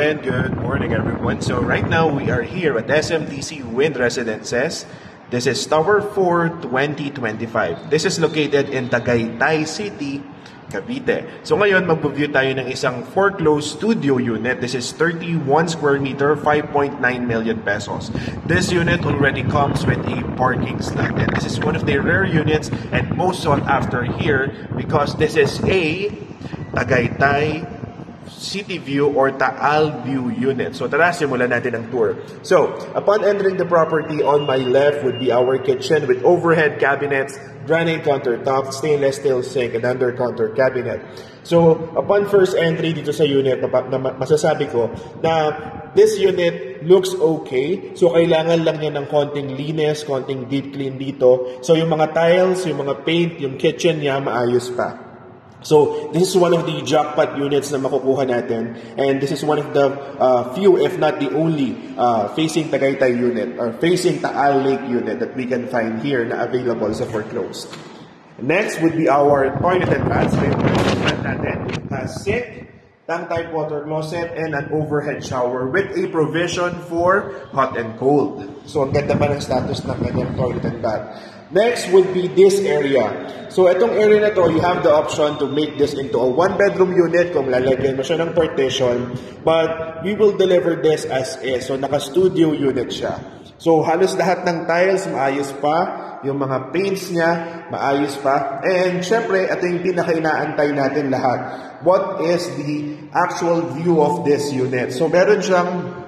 and good morning everyone. So right now we are here at SMTC Wind Residences. This is Tower 4 2025. This is located in Tagaytay City, Cavite. So ngayon mag-view tayo ng isang foreclosed studio unit. This is 31 square meter, 5.9 million pesos. This unit already comes with a parking slot. And this is one of the rare units and most sought after here because this is a Tagaytay City View or Taal View unit. So tara, simulan natin ang tour. So, upon entering the property, on my left would be our kitchen with overhead cabinets, granite countertop, stainless steel sink, and under counter cabinet. So, upon first entry dito sa unit, masasabi ko na this unit looks okay. So, kailangan lang niya ng konting linis, konting deep clean dito. So, yung mga tiles, yung mga paint, yung kitchen niya, maayos pa. So, this is one of the jackpot units na makukuha natin. And this is one of the few, if not the only, facing Tagaytay unit or facing Taal Lake unit that we can find here na available sa foreclosed. Next would be our toilet and bath. So, yung toilet natin has sink, tank-type water closet, and an overhead shower with a provision for hot and cold. So, ang ganda pa ng status ng kanyang toilet and bath. Next would be this area. So, itong area na to, you have the option to make this into a one-bedroom unit kung lalagyan mo siya ng partition. But, we will deliver this as is. So, naka-studio unit siya. So, halos lahat ng tiles, maayos pa. Yung mga paints niya, maayos pa. And, syempre, ito yung pinaka-inaantay natin lahat. What is the actual view of this unit? So, meron siyang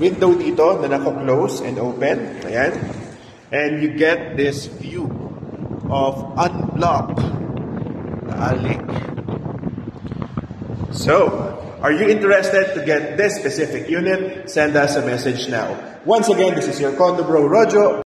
window dito na naka-close and open. Ayan. And you get this view of unblocked Taal Lake. So, are you interested to get this specific unit? Send us a message now. Once again, this is your Condo Bro Rojo.